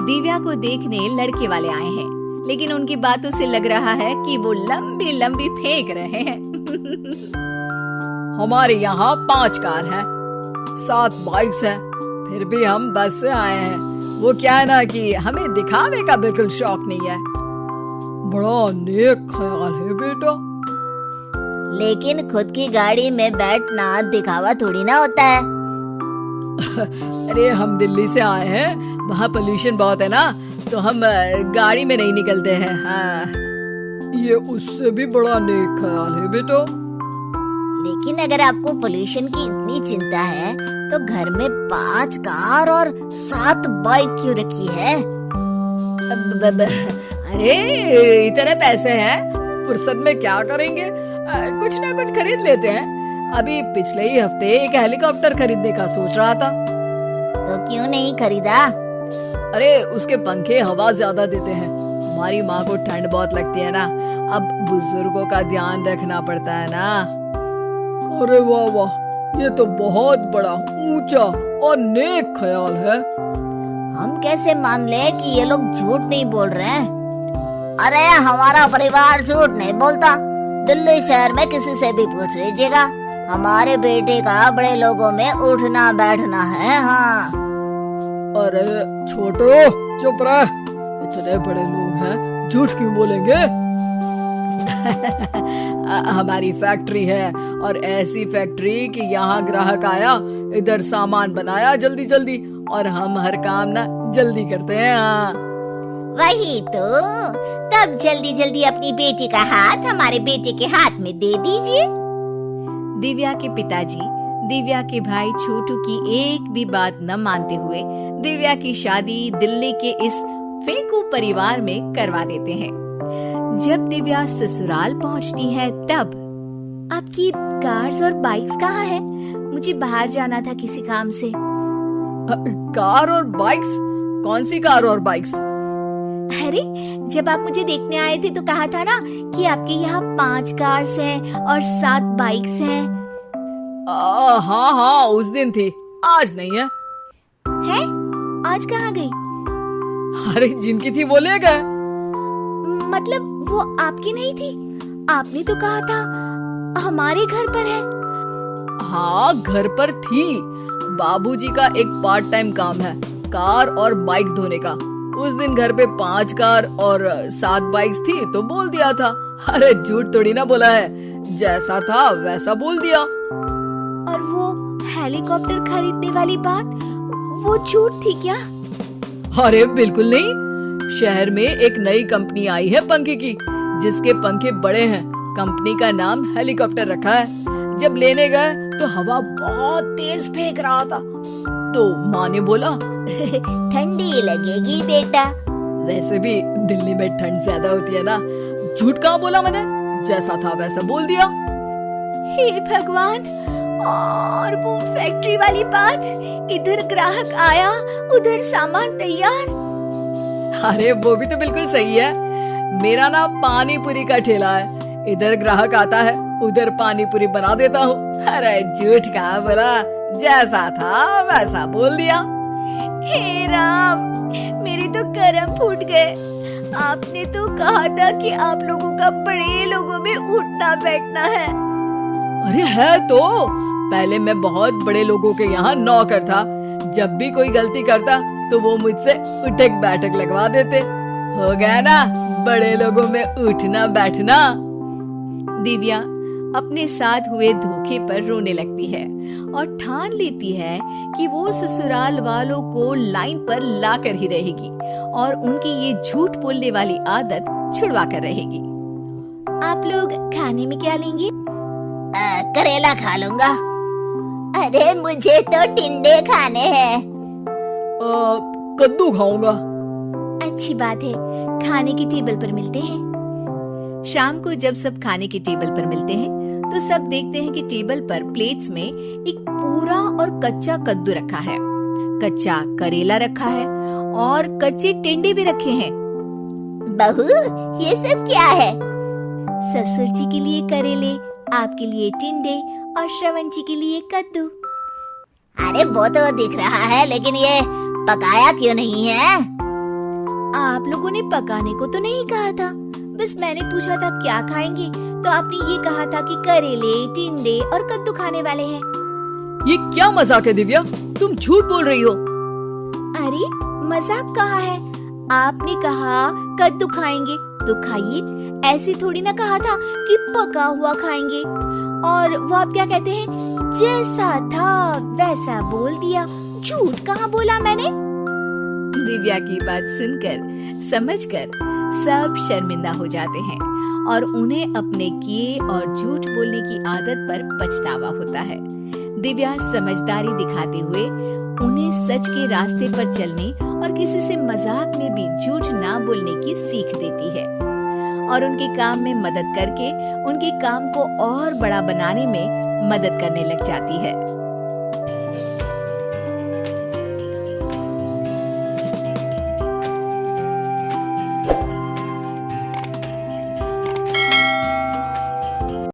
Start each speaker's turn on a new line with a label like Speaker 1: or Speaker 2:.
Speaker 1: दिव्या को देखने लड़के वाले आए हैं, लेकिन उनकी बातों से लग रहा है कि वो लंबी लंबी फेंक रहे हैं।
Speaker 2: हमारे यहाँ 5 कार हैं, 7 बाइक्स हैं, फिर भी हम बस से आए हैं। वो क्या है ना कि हमें दिखावे का बिल्कुल शौक नहीं है। बड़ा नेक ख्याल है बेटा।
Speaker 3: लेकिन खुद की गाड़ी में बैठना दिखावा थोड़ी ना होता है।
Speaker 2: अरे हम दिल्ली से आए हैं, वहाँ पोल्यूशन बहुत है ना, तो हम गाड़ी में नहीं निकलते हैं। हाँ, ये उससे भी बड़ा नेक ख्याल है बेटा।
Speaker 3: लेकिन अगर आपको पोल्यूशन की इतनी चिंता है तो घर में 5 कार और 7 बाइक क्यों रखी है?
Speaker 2: अरे इतने पैसे हैं, फुर्सत में क्या करेंगे, कुछ ना कुछ खरीद लेते हैं। अभी पिछले ही हफ्ते एक हेलीकॉप्टर खरीदने का सोच रहा था।
Speaker 3: तो क्यों नहीं खरीदा?
Speaker 2: अरे उसके पंखे हवा ज्यादा देते हैं, हमारी माँ को ठंड बहुत लगती है ना, अब बुजुर्गों का ध्यान रखना पड़ता है ना। अरे वाह वाह, ये तो बहुत बड़ा, ऊंचा और नेक ख्याल है।
Speaker 3: हम कैसे मान ले कि ये लोग झूठ नहीं बोल रहे हैं? अरे हमारा परिवार झूठ नहीं बोलता। दिल्ली शहर में किसी से भी पूछ लीजिएगा, हमारे बेटे का बड़े लोगों में उठना बैठना है। हाँ।
Speaker 2: अरे छोटो चुप रह, इतने बड़े लोग हैं, झूठ क्यों बोलेंगे? हमारी फैक्ट्री है, और ऐसी फैक्ट्री कि यहाँ ग्राहक आया, इधर सामान बनाया जल्दी जल्दी, और हम हर काम ना जल्दी करते हैं। हाँ
Speaker 3: वही तो, तब जल्दी जल्दी अपनी बेटी का हाथ हमारे बेटे के हाथ में दे दीजिए।
Speaker 1: दिव्या के पिताजी दिव्या के भाई छोटू की एक भी बात न मानते हुए दिव्या की शादी दिल्ली के इस फेंकू परिवार में करवा देते हैं। जब दिव्या ससुराल पहुंचती है तब आपकी कार्स और बाइक्स कहाँ है? मुझे बाहर जाना था किसी काम से।
Speaker 2: कार और बाइक्स? कौन सी कार और बाइक्स?
Speaker 1: अरे जब आप मुझे देखने आए थे तो कहा था ना कि आपके यहाँ 5 कार्स हैं और 7 बाइक्स हैं।
Speaker 2: हाँ हाँ, उस दिन थी, आज नहीं है।
Speaker 1: है? आज कहाँ गई?
Speaker 2: अरे जिनकी थी वो ले गए।
Speaker 1: मतलब वो आपकी नहीं थी? आपने तो कहा था हमारे घर पर है।
Speaker 2: हाँ घर पर थी, बाबूजी का एक पार्ट टाइम काम है, कार और बाइक धोने का। उस दिन घर पे 5 कार और 7 बाइक्स थी तो बोल दिया था। अरे झूठ थोड़ी ना बोला है, जैसा था वैसा बोल दिया।
Speaker 1: और वो हेलीकॉप्टर खरीदने वाली बात, वो झूठ थी क्या?
Speaker 2: अरे बिल्कुल नहीं, शहर में एक नई कंपनी आई है पंखे की, जिसके पंखे बड़े हैं। कंपनी का नाम हेलीकॉप्टर रखा है। जब लेने गए तो हवा बहुत तेज फेंक रहा था, तो माँ ने बोला
Speaker 3: ठंडी लगेगी बेटा।
Speaker 2: वैसे भी दिल्ली में ठंड ज्यादा होती है ना। झूठ कहाँ बोला मैंने, जैसा था वैसा बोल दिया।
Speaker 1: हे भगवान, और वो फैक्ट्री वाली बात, इधर ग्राहक आया उधर सामान तैयार।
Speaker 2: अरे वो भी तो बिल्कुल सही है। मेरा ना पानी पूरी का ठेला है, इधर ग्राहक आता है उधर पानी पूरी बना देता हूँ। अरे झूठ कहाँ बोला, जैसा था वैसा बोल दिया।
Speaker 1: हे राम, मेरे तो कर्म फूट गए। आपने तो कहा था कि आप लोगों का बड़े लोगों में उठना बैठना है।
Speaker 2: अरे है तो, पहले मैं बहुत बड़े लोगों के यहाँ नौकर था। जब भी कोई गलती करता तो वो मुझसे उठक बैठक लगवा देते। हो गया ना बड़े लोगों में उठना बैठना।
Speaker 1: दिव्या अपने साथ हुए धोखे पर रोने लगती है और ठान लेती है कि वो ससुराल वालों को लाइन पर लाकर ही रहेगी और उनकी ये झूठ बोलने वाली आदत छुड़वा कर रहेगी। आप लोग खाने में क्या लेंगे?
Speaker 3: करेला खा लूंगा। अरे मुझे तो टिंडे खाने हैं।
Speaker 2: कद्दू खाऊंगा।
Speaker 1: अच्छी बात है, खाने की टेबल पर मिलते हैं। शाम को जब सब खाने के टेबल पर मिलते हैं तो सब देखते हैं कि टेबल पर प्लेट्स में एक पूरा और कच्चा कद्दू रखा है, कच्चा करेला रखा है और कच्चे टिंडे भी रखे हैं।
Speaker 3: बहू, ये सब क्या है?
Speaker 1: ससुर जी के लिए करेले, आपके लिए टिंडे और श्रवण जी के लिए कद्दू।
Speaker 3: अरे वो तो दिख रहा है, लेकिन ये पकाया क्यों नहीं है?
Speaker 1: आप लोगों ने पकाने को तो नहीं कहा था, बस मैंने पूछा था क्या खाएंगे, तो आपने ये कहा था कि करेले, टिंडे और कद्दू खाने वाले हैं।
Speaker 2: ये क्या मजाक है दिव्या, तुम झूठ बोल रही हो।
Speaker 1: अरे मजाक कहाँ है, आपने कहा कद्दू खाएंगे तो खाइए, ऐसे थोड़ी ना कहा था कि पका हुआ खाएंगे। और वो आप क्या कहते हैं, जैसा था वैसा बोल दिया, झूठ कहाँ बोला मैंने। दिव्या की बात सुनकर, समझकर सब शर्मिंदा हो जाते हैं और उन्हें अपने किए और झूठ बोलने की आदत पर पछतावा होता है। दिव्या समझदारी दिखाते हुए उन्हें सच के रास्ते पर चलने और किसी से मजाक में भी झूठ ना बोलने की सीख देती है और उनके काम में मदद करके उनके काम को और बड़ा बनाने में मदद करने लग जाती है।